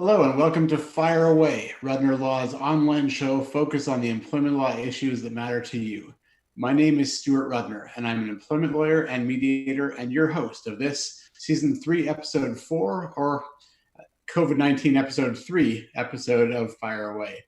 Hello and welcome to Fire Away, Rudner Law's online show focused on the employment law issues that matter to you. My name is Stuart Rudner, and I'm an employment lawyer and mediator and your host of this Season 3, Episode 4, or COVID-19 Episode 3 episode of Fire Away.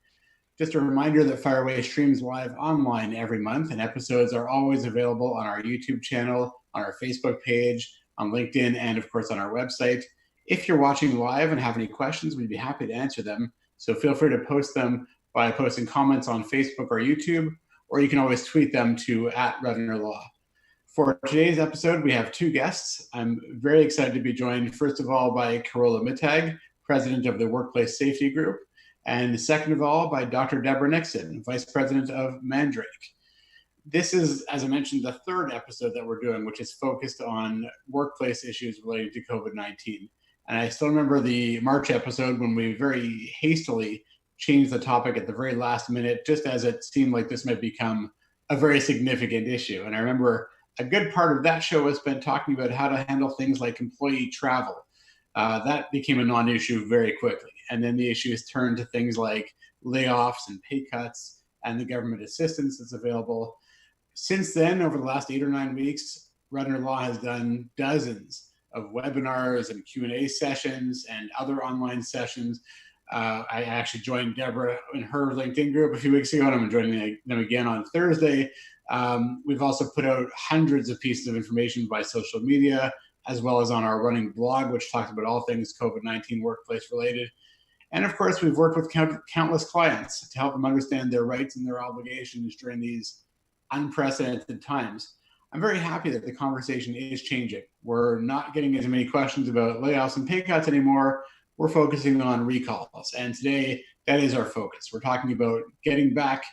Just a reminder that Fire Away streams live online every month, and episodes are always available on our YouTube channel, on our Facebook page, on LinkedIn, and of course on our website. If you're watching live and have any questions, we'd be happy to answer them. So feel free to post them by posting comments on Facebook or YouTube, or you can always tweet them to @RudnerLaw. For today's episode, we have two guests. I'm very excited to be joined, first of all, by Carola Mittag, President of the Workplace Safety Group, and second of all, by Dr. Deborah Nixon, Vice President of Mandrake. This is, as I mentioned, the third episode that we're doing, which is focused on workplace issues related to COVID-19. And I still remember the March episode when we very hastily changed the topic at the very last minute, just as it seemed like this might become a very significant issue. And I remember a good part of that show was spent talking about how to handle things like employee travel. That became a non-issue very quickly. And then the issues turned to things like layoffs and pay cuts and the government assistance that's available. Since then, over the last 8 or 9 weeks, Rudner Law has done dozens of webinars and Q&A sessions and other online sessions. I actually joined Deborah in her LinkedIn group a few weeks ago, and I'm joining them again on Thursday. We've also put out hundreds of pieces of information by social media, as well as on our running blog, which talks about all things COVID-19 workplace related. And of course, we've worked with countless clients to help them understand their rights and their obligations during these unprecedented times. I'm very happy that the conversation is changing. We're not getting as many questions about layoffs and pay cuts anymore. We're focusing on recalls. And today, that is our focus. We're talking about getting back,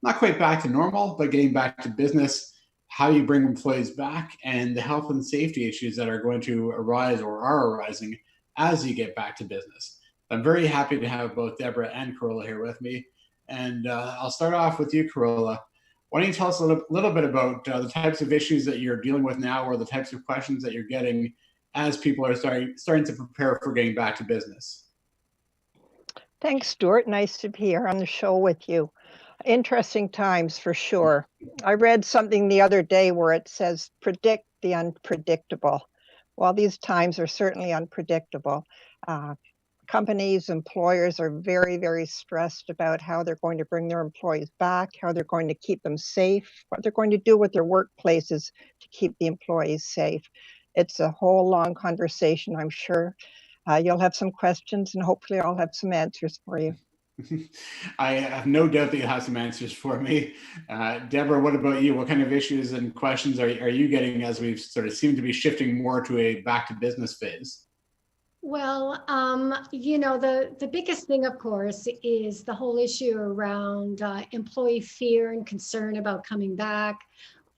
not quite back to normal, but getting back to business, how you bring employees back, and the health and safety issues that are going to arise or are arising as you get back to business. I'm very happy to have both Deborah and Carola here with me. And I'll start off with you, Carola. Why don't you tell us a little bit about the types of issues that you're dealing with now, or the types of questions that you're getting as people are starting to prepare for getting back to business? Thanks, Stuart. Nice to be here on the show with you. Interesting times for sure. I read something the other day where it says, predict the unpredictable. Well, these times are certainly unpredictable. Companies, employers are very, very stressed about how they're going to bring their employees back, how they're going to keep them safe, what they're going to do with their workplaces to keep the employees safe. It's a whole long conversation, I'm sure. You'll have some questions, and hopefully I'll have some answers for you. I have no doubt that you'll have some answers for me. Deborah, what about you? What kind of issues and questions are you getting as we've sort of seemed to be shifting more to a back to business phase? Well, the biggest thing, of course, is the whole issue around employee fear and concern about coming back.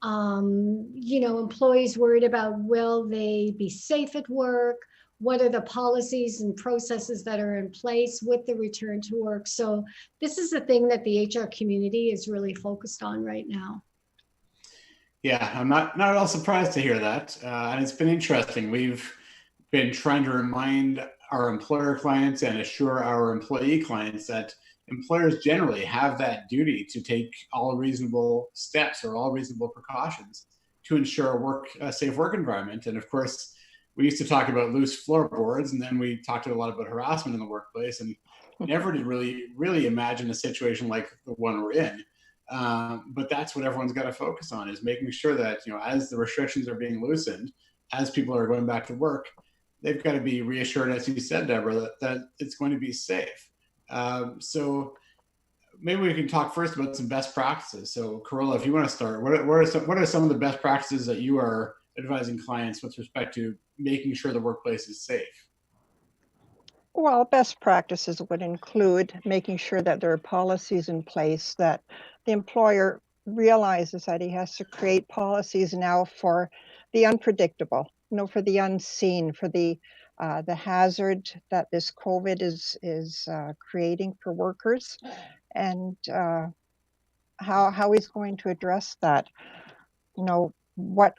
Employees worried about, will they be safe at work? What are the policies and processes that are in place with the return to work? So this is the thing that the HR community is really focused on right now. Yeah, I'm not at all surprised to hear that. And it's been interesting. We've been trying to remind our employer clients and assure our employee clients that employers generally have that duty to take all reasonable steps or all reasonable precautions to ensure a safe work environment. And of course, we used to talk about loose floorboards, and then we talked a lot about harassment in the workplace, and never did really imagine a situation like the one we're in. But that's what everyone's got to focus on, is making sure that, as the restrictions are being loosened, as people are going back to work, they've got to be reassured, as you said, Deborah, that it's going to be safe. So maybe we can talk first about some best practices. So Carola, if you want to start, what are some of the best practices that you are advising clients with respect to making sure the workplace is safe? Well, best practices would include making sure that there are policies in place, that the employer realizes that he has to create policies now for the unpredictable, for the unseen, for the hazard that this COVID is creating for workers, and how he's going to address that. What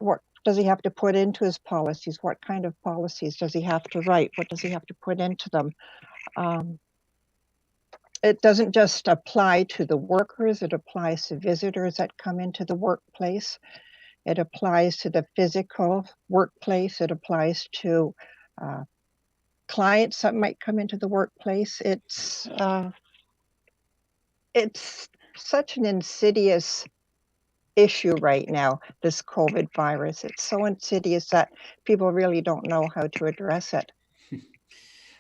does he have to put into his policies? What kind of policies does he have to write? What does he have to put into them? It doesn't just apply to the workers, it applies to visitors that come into the workplace. It applies to the physical workplace. It applies to clients that might come into the workplace. It's such an insidious issue right now, this COVID virus. It's so insidious that people really don't know how to address it.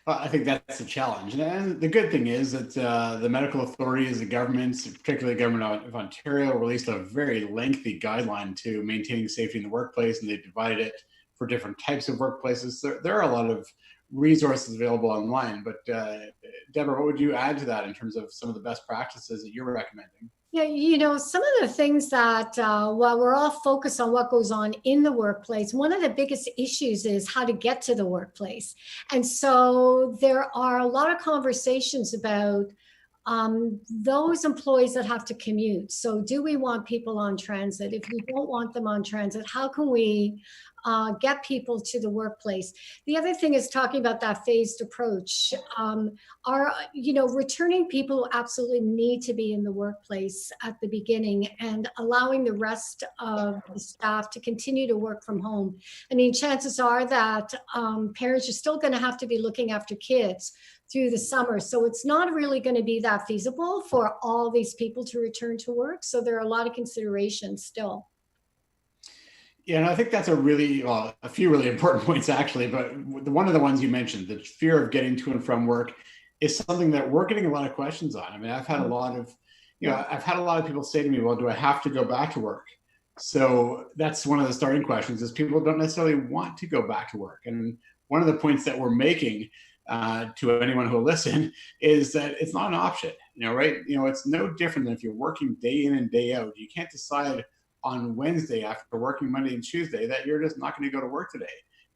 Well, I think that's the challenge. And the good thing is that the medical authorities, the governments, particularly the government of Ontario, released a very lengthy guideline to maintaining safety in the workplace, and they divided it for different types of workplaces. There are a lot of resources available online, but Deborah, what would you add to that in terms of some of the best practices that you're recommending? Yeah, some of the things that while we're all focused on what goes on in the workplace, one of the biggest issues is how to get to the workplace. And so there are a lot of conversations about those employees that have to commute. So do we want people on transit? If we don't want them on transit, how can we get people to the workplace? The other thing is talking about that phased approach. Returning people absolutely need to be in the workplace at the beginning and allowing the rest of the staff to continue to work from home. I mean, chances are that parents are still going to have to be looking after kids through the summer. So it's not really going to be that feasible for all these people to return to work. So there are a lot of considerations still. Yeah, and I think that's a few really important points actually, but one of the ones you mentioned, the fear of getting to and from work, is something that we're getting a lot of questions on. I mean, I've had a lot of people say to me, well, do I have to go back to work? So that's one of the starting questions, is people don't necessarily want to go back to work. And one of the points that we're making to anyone who will listen is that it's not an option, right? It's no different than if you're working day in and day out. You can't decide on Wednesday after working Monday and Tuesday that you're just not going to go to work today.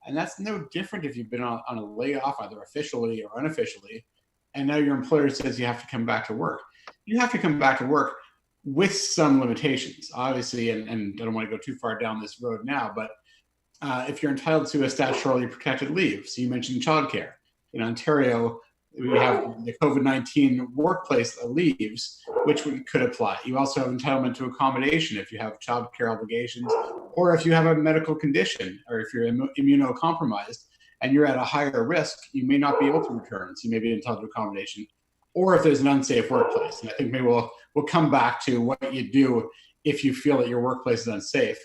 And that's no different if you've been on a layoff, either officially or unofficially, and now your employer says you have to come back to work. You have to come back to work with some limitations, obviously, and I don't want to go too far down this road now, but if you're entitled to a statutorily protected leave. So you mentioned childcare. In Ontario, we have the COVID-19 workplace leaves, which could apply. You also have entitlement to accommodation if you have childcare obligations, or if you have a medical condition, or if you're immunocompromised and you're at a higher risk, you may not be able to return. So you may be entitled to accommodation, or if there's an unsafe workplace. And I think maybe we'll come back to what you do if you feel that your workplace is unsafe.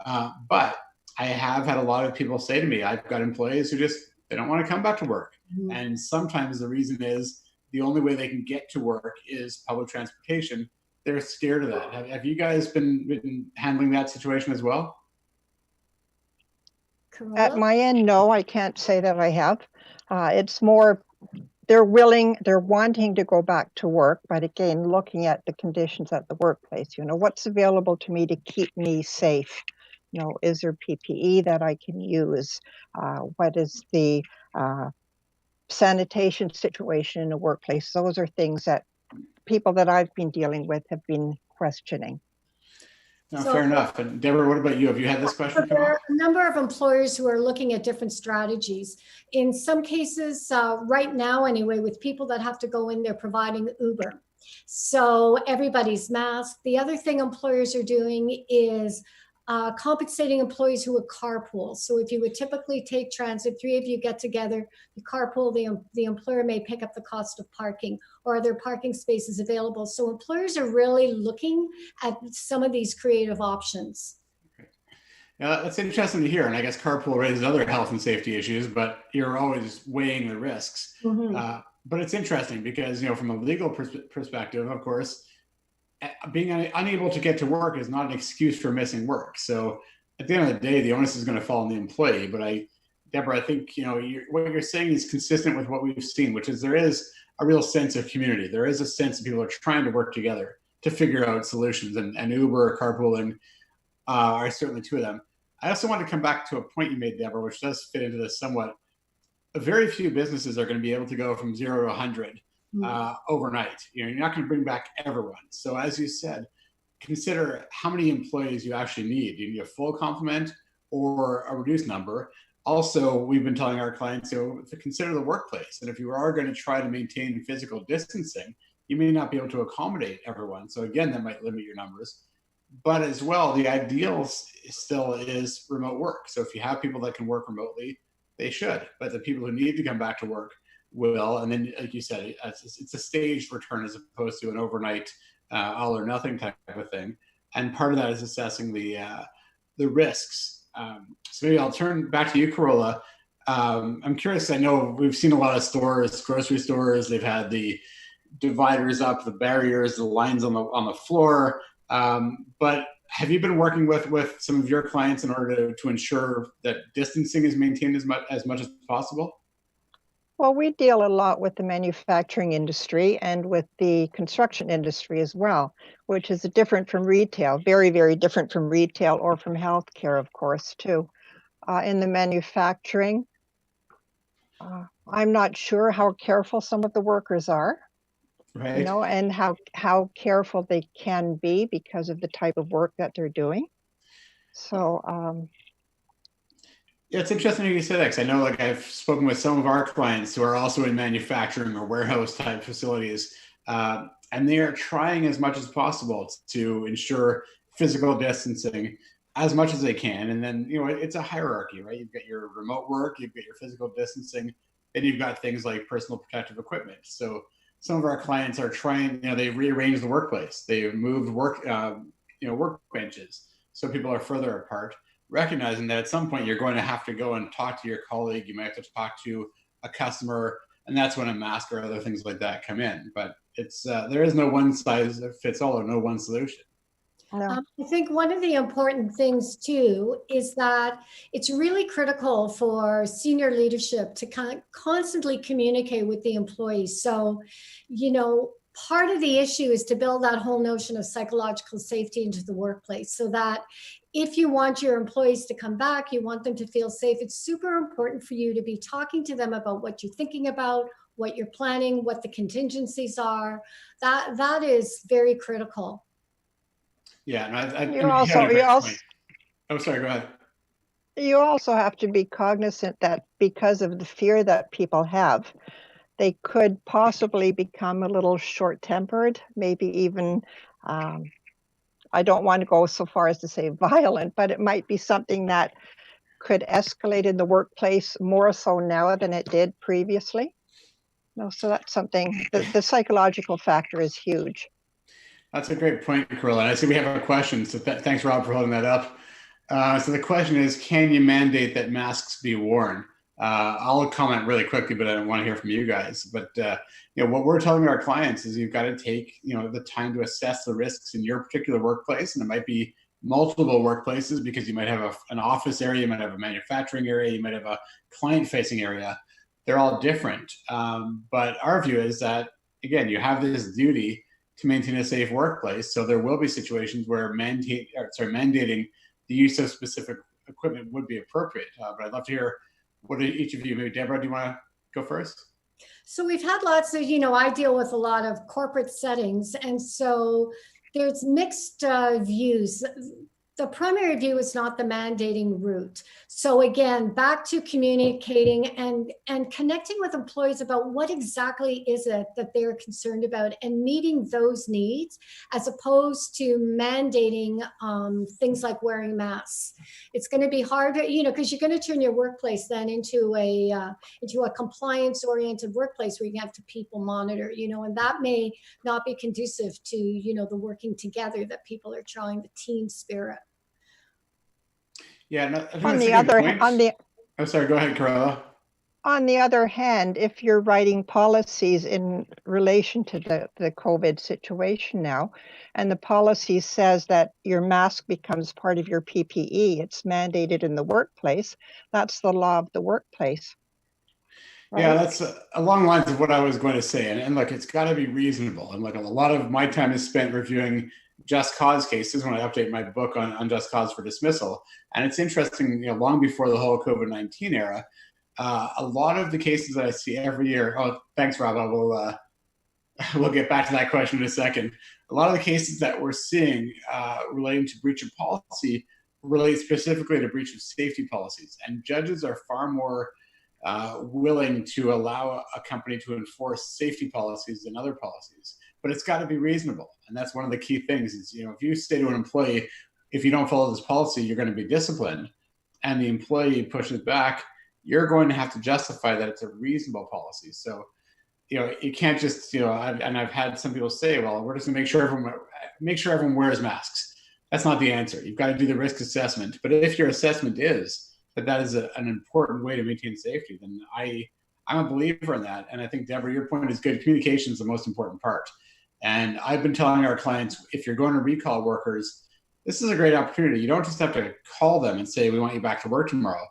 But I have had a lot of people say to me, I've got employees who they don't want to come back to work. Mm-hmm. And sometimes the reason is the only way they can get to work is public transportation. They're scared of that. Have you guys been handling that situation as well? Carola? At my end, no, I can't say that I have. It's more, they're wanting to go back to work, but again, looking at the conditions at the workplace, what's available to me to keep me safe? Is there PPE that I can use? What is the sanitation situation in the workplace? Those are things that people that I've been dealing with have been questioning. No, fair enough. And Deborah, what about you? Have you had this question? So there are a number of employers who are looking at different strategies. In some cases, right now anyway, with people that have to go in, they're providing Uber. So everybody's masked. The other thing employers are doing is compensating employees who would carpool. So if you would typically take transit, 3 of you get together, you carpool, the employer may pick up the cost of parking, or are there parking spaces available? So employers are really looking at some of these creative options. Yeah, that's interesting to hear. And I guess carpool raises other health and safety issues, but you're always weighing the risks. Mm-hmm. But it's interesting because, from a legal perspective, of course, being unable to get to work is not an excuse for missing work. So at the end of the day, the onus is going to fall on the employee. But Deborah, I think, what you're saying is consistent with what we've seen, which is there is a real sense of community. There is a sense that people are trying to work together to figure out solutions, and Uber, carpooling are certainly two of them. I also want to come back to a point you made, Deborah, which does fit into this somewhat. Very few businesses are going to be able to go from 0 to 100 overnight. You're not going to bring back everyone. So as you said, consider how many employees you actually need. Do you need a full complement or a reduced number? Also, we've been telling our clients to consider the workplace. And if you are going to try to maintain physical distancing, you may not be able to accommodate everyone. So again, that might limit your numbers. But as well, the ideal still is remote work. So if you have people that can work remotely, they should. But the people who need to come back to work will. And then, like you said, it's a staged return as opposed to an overnight all or nothing type of thing. And part of that is assessing the risks. So maybe I'll turn back to you, Carola. I'm curious. I know we've seen a lot of stores, grocery stores. They've had the dividers up, the barriers, the lines on the floor. But have you been working with some of your clients in order to ensure that distancing is maintained as much as possible? Well, we deal a lot with the manufacturing industry and with the construction industry as well, which is different from retail, very, very different from retail or from healthcare, of course, too. In the manufacturing, I'm not sure how careful some of the workers are, Right. you know, and how careful they can be because of the type of work that they're doing. So, yeah, it's interesting you say that, because I know, like, I've spoken with some of our clients who are also in manufacturing or warehouse type facilities, and they are trying as much as possible to ensure physical distancing as much as they can. And then, you know, it's a hierarchy, right? You've got your remote work, you've got your physical distancing, then you've got things like personal protective equipment. So some of our clients are trying, you know, they've rearranged the workplace, they've moved work benches so people are further apart, recognizing that at some point you're going to have to go and talk to your colleague, you might have to talk to a customer, and that's when a mask or other things like that come in. But it's there is no one size fits all or no one solution. no. I think one of the important things too is that it's really critical for senior leadership to constantly communicate with the employees. So, you know, part of the issue is to build that whole notion of psychological safety into the workplace, so that if you want your employees to come back, you want them to feel safe, it's super important for you to be talking to them about what you're thinking about, what you're planning, what the contingencies are. That is very critical. Yeah, and You also Oh, sorry, go ahead. You also have to be cognizant that because of the fear that people have, they could possibly become a little short-tempered, maybe even, I don't want to go so far as to say violent, but it might be something that could escalate in the workplace more so now than it did previously. No, so that's something, the psychological factor is huge. That's a great point, Carola. I see we have a question, so thanks, Rob, for holding that up. So the question is, can you mandate that masks be worn? I'll comment really quickly, but I don't want to hear from you guys. But you know, what we're telling our clients is you've got to take, you know, the time to assess the risks in your particular workplace, and it might be multiple workplaces because you might have an office area, you might have a manufacturing area, you might have a client-facing area. They're all different. But our view is that, again, you have this duty to maintain a safe workplace. So there will be situations where mandating the use of specific equipment would be appropriate. But I'd love to hear what each of you, maybe Deborah, do you want to go first? So we've had lots of, you know, I deal with a lot of corporate settings, and so there's mixed views. The primary view is not the mandating route. So again, back to communicating and connecting with employees about what exactly is it that they're concerned about and meeting those needs, as opposed to mandating things like wearing masks. It's going to be harder, you know, because you're going to turn your workplace then into a compliance-oriented workplace where you have to people monitor, you know, and that may not be conducive to, you know, the working together that people are trying, the team spirit. Yeah, no, oh, sorry, go ahead, Carola. On the other hand, if you're writing policies in relation to the COVID situation now, and the policy says that your mask becomes part of your PPE, it's mandated in the workplace, that's the law of the workplace. Right? Yeah, that's along the lines of what I was going to say. And look, it's got to be reasonable. And like, a lot of my time is spent reviewing just cause cases when I update my book on just cause for dismissal. And it's interesting, you know, long before the whole COVID-19 era, a lot of the cases that I see every year. Oh, thanks, Rob. We'll get back to that question in a second. A lot of the cases that we're seeing relating to breach of policy relate specifically to breach of safety policies. And judges are far more willing to allow a company to enforce safety policies than other policies. But it's got to be reasonable. And that's one of the key things is, if you say to an employee, if you don't follow this policy, you're going to be disciplined, and the employee pushes back, you're going to have to justify that it's a reasonable policy. So, you can't just, I've had some people say, well, we're just going to make sure everyone wears masks. That's not the answer. You've got to do the risk assessment. But if your assessment is that is an important way to maintain safety, then I'm a believer in that. And I think, Deborah, your point is good. Communication is the most important part. And I've been telling our clients, if you're going to recall workers, this is a great opportunity. You don't just have to call them and say, we want you back to work tomorrow.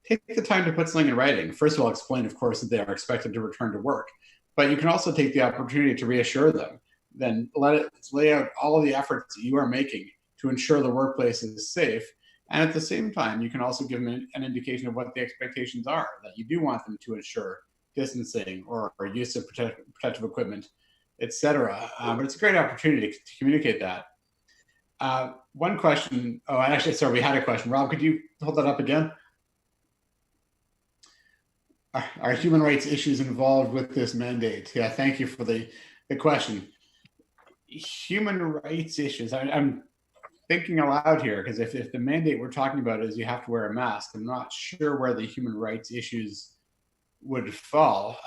Take the time to put something in writing. First of all, explain, of course, that they are expected to return to work. But you can also take the opportunity to reassure them. Then lay out all of the efforts that you are making to ensure the workplace is safe. And at the same time, you can also give them an indication of what the expectations are, that you do want them to ensure distancing or use of protective equipment, et cetera. But it's a great opportunity to communicate that. One question, we had a question. Rob, could you hold that up again? Are human rights issues involved with this mandate? Yeah, thank you for the question. Human rights issues, I'm thinking aloud here, because if the mandate we're talking about is you have to wear a mask, I'm not sure where the human rights issues would fall.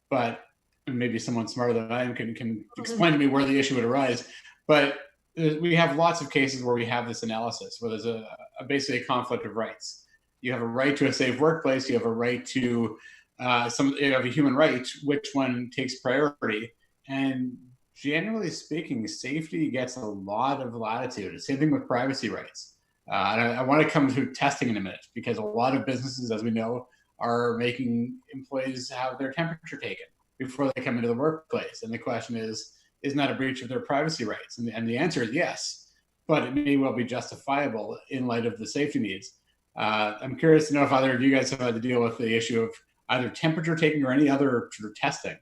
But maybe someone smarter than I am can explain to me where the issue would arise. But we have lots of cases where we have this analysis, where there's basically a conflict of rights. You have a right to a safe workplace. You have a right to you have a human right. Which one takes priority? And generally speaking, safety gets a lot of latitude. Same thing with privacy rights. And I want to come to testing in a minute, because a lot of businesses, as we know, are making employees have their temperature taken before they come into the workplace. And the question is, isn't that a breach of their privacy rights? And the answer is yes, but it may well be justifiable in light of the safety needs. I'm curious to know if either of you guys have had to deal with the issue of either temperature taking or any other sort of testing.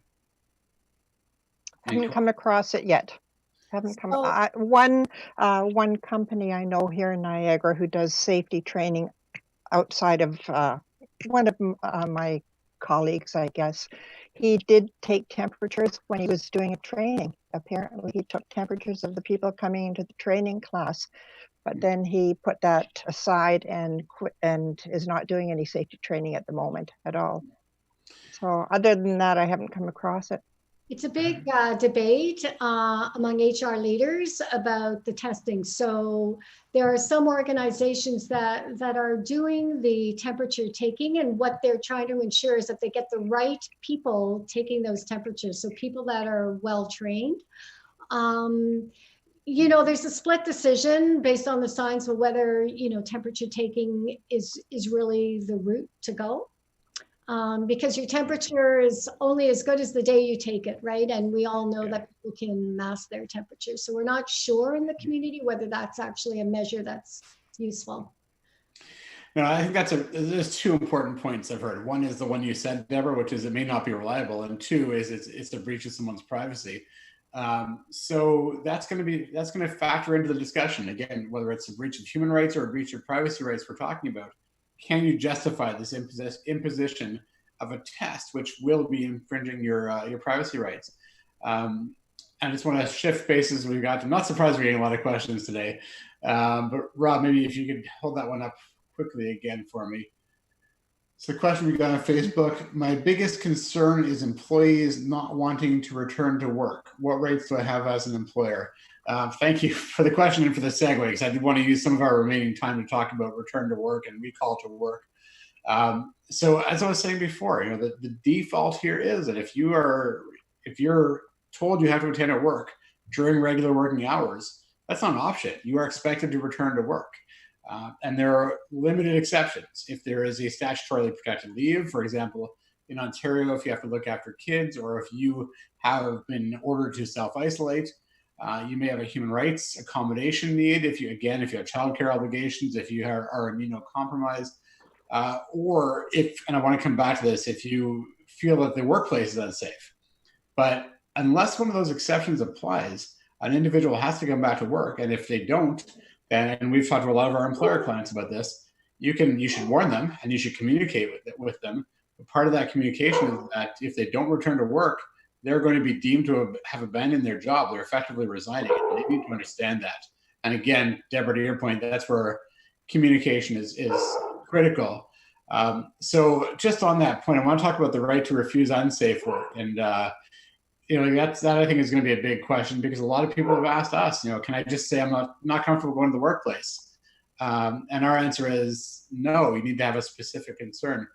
Haven't come across it yet. One company I know here in Niagara who does safety training outside of one of my colleagues, I guess, he did take temperatures when he was doing a training. Apparently, he took temperatures of the people coming into the training class, but then he put that aside and quit, and is not doing any safety training at the moment at all. So other than that, I haven't come across it. It's a big debate among HR leaders about the testing. So there are some organizations that are doing the temperature taking, and what they're trying to ensure is that they get the right people taking those temperatures. So people that are well trained. There's a split decision based on the science of whether, temperature taking is really the route to go. Because your temperature is only as good as the day you take it, right? And we all know that people can mask their temperature. So we're not sure in the community whether that's actually a measure that's useful. No, I think there's two important points I've heard. One is the one you said, Deborah, which is it may not be reliable. And two is it's a breach of someone's privacy. So that's going to factor into the discussion. Again, whether it's a breach of human rights or a breach of privacy rights we're talking about. Can you justify this imposition of a test which will be infringing your privacy rights? And I just want to shift bases. I'm not surprised we're getting a lot of questions today. But Rob, maybe if you could hold that one up quickly again for me. So the question we got on Facebook: my biggest concern is employees not wanting to return to work. What rights do I have as an employer? Thank you for the question and for the segue, because I did want to use some of our remaining time to talk about return to work and recall to work. So as I was saying before, the default here is that if you're told you have to attend at work during regular working hours, that's not an option. You are expected to return to work. And there are limited exceptions. If there is a statutorily protected leave, for example, in Ontario, if you have to look after kids, or if you have been ordered to self-isolate, you may have a human rights accommodation need. If you have childcare obligations, if you are immunocompromised, or and I want to come back to this, if you feel that the workplace is unsafe. But unless one of those exceptions applies, an individual has to come back to work. And if they don't, And we've talked to a lot of our employer clients about this. You should warn them and you should communicate with them. But part of that communication is that if they don't return to work, they're going to be deemed to have abandoned their job. They're effectively resigning. And they need to understand that. And again, Deborah, to your point, that's where communication is critical. So just on that point, I want to talk about the right to refuse unsafe work. And that I think is going to be a big question, because a lot of people have asked us, can I just say I'm not comfortable going to the workplace? And our answer is no. You need to have a specific concern.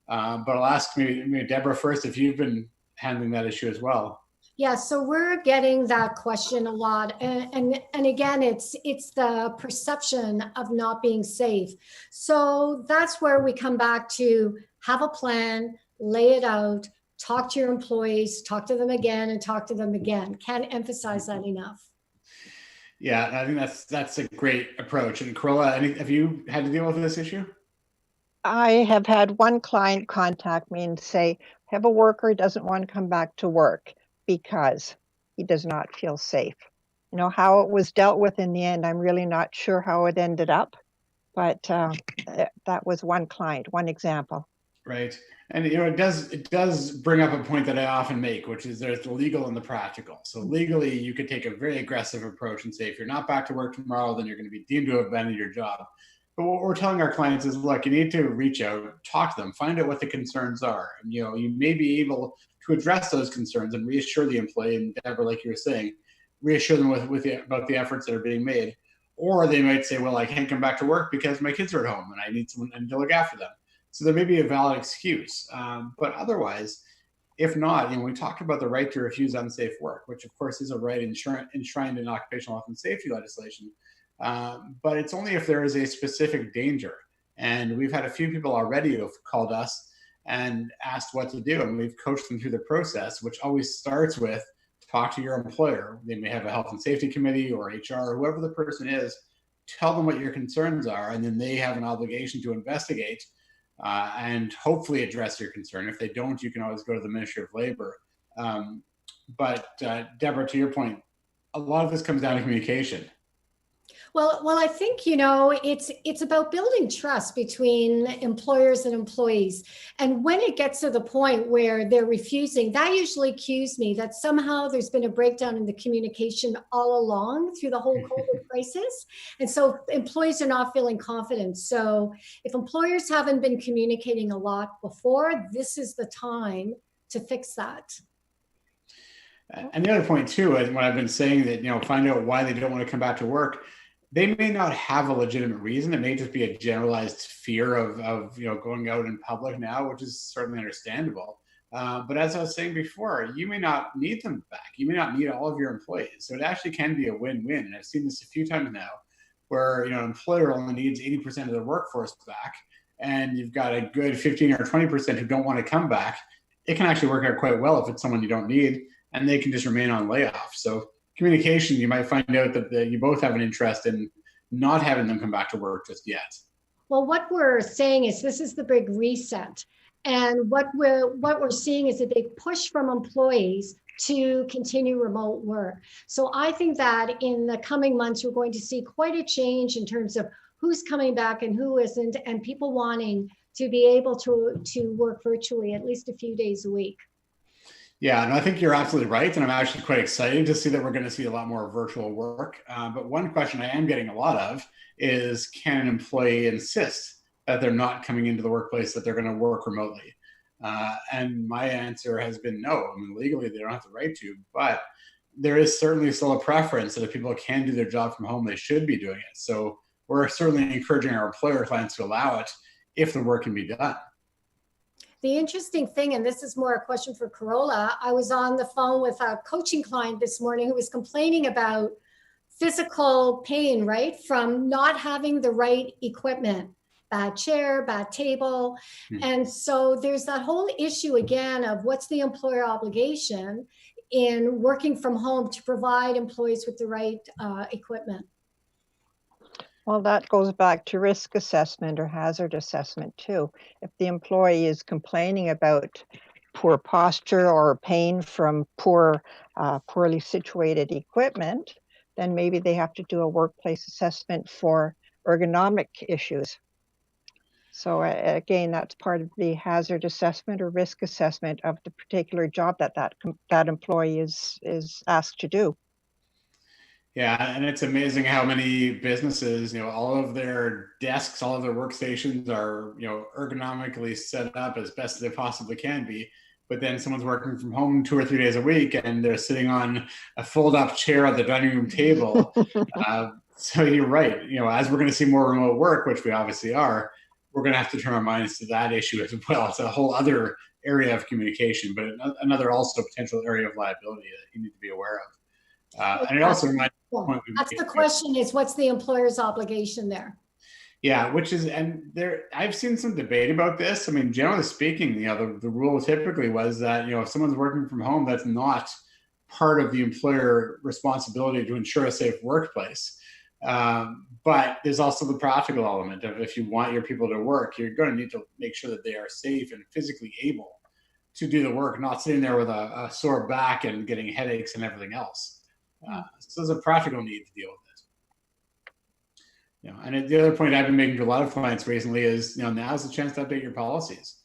But I'll ask maybe Deborah first, if you've been handling that issue as well. Yeah, so we're getting that question a lot. And again, it's the perception of not being safe. So that's where we come back to have a plan, lay it out, talk to your employees, talk to them again and talk to them again. Can't emphasize that enough. Yeah, I think that's a great approach. And Carola, have you had to deal with this issue? I have had one client contact me and say, have a worker who doesn't want to come back to work because he does not feel safe. How it was dealt with in the end, I'm really not sure how it ended up, but that was one client, one example. Right. And it does bring up a point that I often make, which is there's the legal and the practical. So legally, you could take a very aggressive approach and say, if you're not back to work tomorrow, then you're going to be deemed to have abandoned your job. But what we're telling our clients is, look, you need to reach out, talk to them, find out what the concerns are. And, you may be able to address those concerns and reassure the employee. And Deborah, like you were saying, reassure them about the efforts that are being made. Or they might say, well, I can't come back to work because my kids are at home and I need someone to look after them. So there may be a valid excuse. But otherwise, if not, we talked about the right to refuse unsafe work, which of course is a right enshrined in occupational health and safety legislation. But it's only if there is a specific danger. And we've had a few people already who have called us and asked what to do. And we've coached them through the process, which always starts with talk to your employer. They may have a health and safety committee or HR, or whoever the person is. Tell them what your concerns are, and then they have an obligation to investigate and hopefully address your concern. If they don't, you can always go to the Ministry of Labor. But Deborah, to your point, a lot of this comes down to communication. Well, I think, it's about building trust between employers and employees. And when it gets to the point where they're refusing, that usually cues me that somehow there's been a breakdown in the communication all along through the whole COVID crisis. And so employees are not feeling confident. So if employers haven't been communicating a lot before, this is the time to fix that. And the other point too is when I've been saying that, find out why they don't want to come back to work. They may not have a legitimate reason. It may just be a generalized fear of going out in public now, which is certainly understandable. But as I was saying before, you may not need them back. You may not need all of your employees. So it actually can be a win-win. And I've seen this a few times now where an employer only needs 80% of their workforce back, and you've got a good 15 or 20% who don't want to come back. It can actually work out quite well if it's someone you don't need, and they can just remain on layoff. So communication, you might find out that you both have an interest in not having them come back to work just yet. Well, what we're saying is this is the big reset. And what we're seeing is a big push from employees to continue remote work. So I think that in the coming months, we're going to see quite a change in terms of who's coming back and who isn't, and people wanting to be able to work virtually at least a few days a week. Yeah, and I think you're absolutely right. And I'm actually quite excited to see that we're going to see a lot more virtual work. But one question I am getting a lot of is, can an employee insist that they're not coming into the workplace, that they're going to work remotely? And my answer has been no. I mean, legally, they don't have the right to, but there is certainly still a preference that if people can do their job from home, they should be doing it. So we're certainly encouraging our employer clients to allow it if the work can be done. The interesting thing, and this is more a question for Carola, I was on the phone with a coaching client this morning who was complaining about physical pain, right, from not having the right equipment, bad chair, bad table. And so there's that whole issue again of what's the employer obligation in working from home to provide employees with the right equipment. Well, that goes back to risk assessment or hazard assessment too. If the employee is complaining about poor posture or pain from poorly situated equipment, then maybe they have to do a workplace assessment for ergonomic issues. So again, that's part of the hazard assessment or risk assessment of the particular job that employee is asked to do. Yeah, and it's amazing how many businesses, all of their desks, all of their workstations are, ergonomically set up as best as they possibly can be. But then someone's working from home 2 or 3 days a week, and they're sitting on a fold-up chair at the dining room table. So you're right. As we're going to see more remote work, which we obviously are, we're going to have to turn our minds to that issue as well. It's a whole other area of communication, but another also potential area of liability that you need to be aware of. And it also reminds me. That's the question: is what's the employer's obligation there? Yeah, I've seen some debate about this. I mean, generally speaking, the rule typically was that, if someone's working from home, that's not part of the employer responsibility to ensure a safe workplace. But there's also the practical element of, if you want your people to work, you're going to need to make sure that they are safe and physically able to do the work, not sitting there with a sore back and getting headaches and everything else. So there's a practical need to deal with it. And the other point I've been making to a lot of clients recently is, now's the chance to update your policies.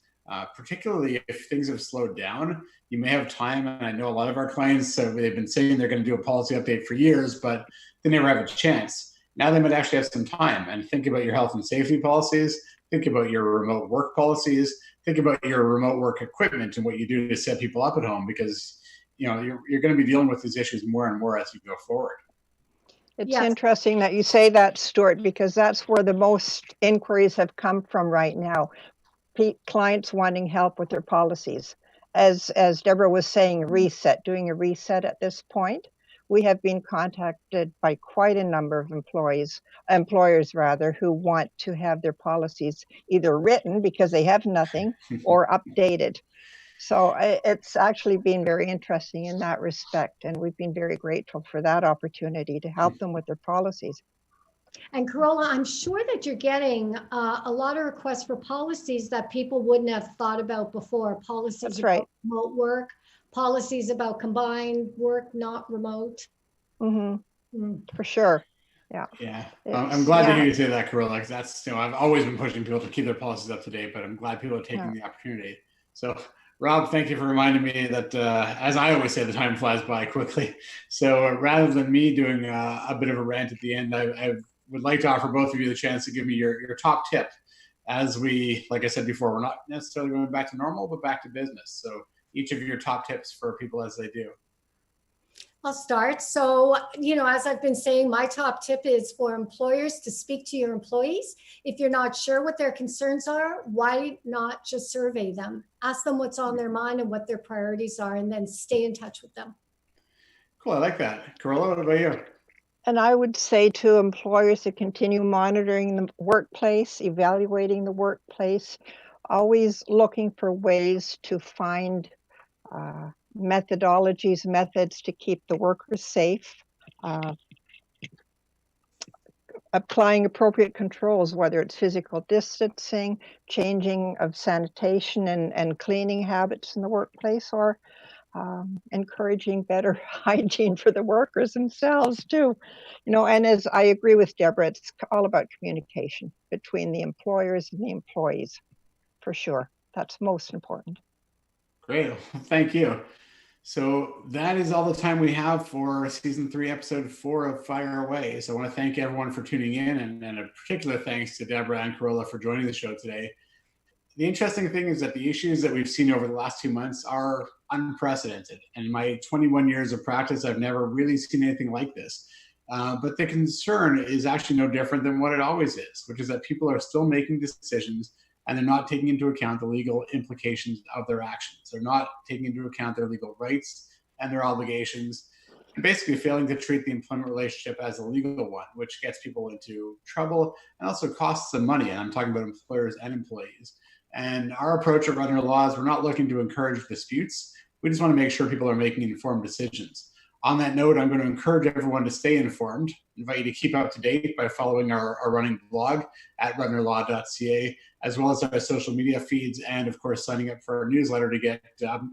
Particularly if things have slowed down, you may have time. And I know a lot of our clients, they've been saying they're going to do a policy update for years, but they never have a chance. Now they might actually have some time and think about your health and safety policies, think about your remote work policies, think about your remote work equipment and what you do to set people up at home, because you're going to be dealing with these issues more and more as you go forward. It's interesting that you say that, Stuart, because that's where the most inquiries have come from right now. Clients wanting help with their policies. As Deborah was saying, doing a reset at this point. We have been contacted by quite a number of employers who want to have their policies either written because they have nothing or updated. So it's actually been very interesting in that respect. And we've been very grateful for that opportunity to help them with their policies. And Carola, I'm sure that you're getting a lot of requests for policies that people wouldn't have thought about before. Policies about remote work, policies about combined work, not remote. For sure. Yeah. I'm glad to hear you say that, Carola, because that's, I've always been pushing people to keep their policies up to date, but I'm glad people are taking the opportunity. So Rob, thank you for reminding me that, as I always say, the time flies by quickly. So rather than me doing a bit of a rant at the end, I would like to offer both of you the chance to give me your top tip as we, like I said before, we're not necessarily going back to normal, but back to business. So each of your top tips for people as they do. I'll start. So, as I've been saying, my top tip is for employers to speak to your employees. If you're not sure what their concerns are, why not just survey them? Ask them what's on their mind and what their priorities are, and then stay in touch with them. Cool. I like that. Carola, what about you? And I would say to employers to continue monitoring the workplace, evaluating the workplace, always looking for ways to find methods to keep the workers safe, applying appropriate controls, whether it's physical distancing, changing of sanitation and cleaning habits in the workplace, or encouraging better hygiene for the workers themselves too. And as I agree with Deborah, it's all about communication between the employers and the employees, for sure. That's most important. Great. Thank you. So that is all the time we have for season 3, episode 4 of Fire Away. So I want to thank everyone for tuning in, and a particular thanks to Deborah and Carola for joining the show today. The interesting thing is that the issues that we've seen over the last 2 months are unprecedented. And in my 21 years of practice, I've never really seen anything like this. But the concern is actually no different than what it always is, which is that people are still making decisions and they're not taking into account the legal implications of their actions. They're not taking into account their legal rights and their obligations, and basically failing to treat the employment relationship as a legal one, which gets people into trouble and also costs them money. And I'm talking about employers and employees. And our approach at Rudner Law is we're not looking to encourage disputes. We just want to make sure people are making informed decisions. On that note, I'm going to encourage everyone to stay informed. I invite you to keep up to date by following our running blog at rudnerlaw.ca, as well as our social media feeds, and of course, signing up for our newsletter to get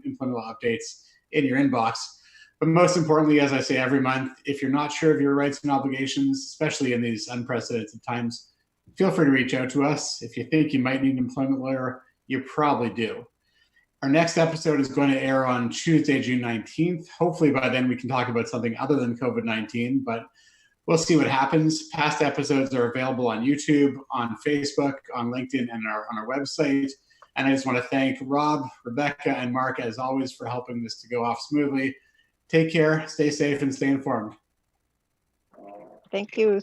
employment law updates in your inbox. But most importantly, as I say every month, if you're not sure of your rights and obligations, especially in these unprecedented times, feel free to reach out to us. If you think you might need an employment lawyer, you probably do. Our next episode is going to air on Tuesday, June 19th. Hopefully by then we can talk about something other than COVID-19, but we'll see what happens. Past episodes are available on YouTube, on Facebook, on LinkedIn, and on our website. And I just want to thank Rob, Rebecca, and Mark, as always, for helping this to go off smoothly. Take care, stay safe, and stay informed. Thank you.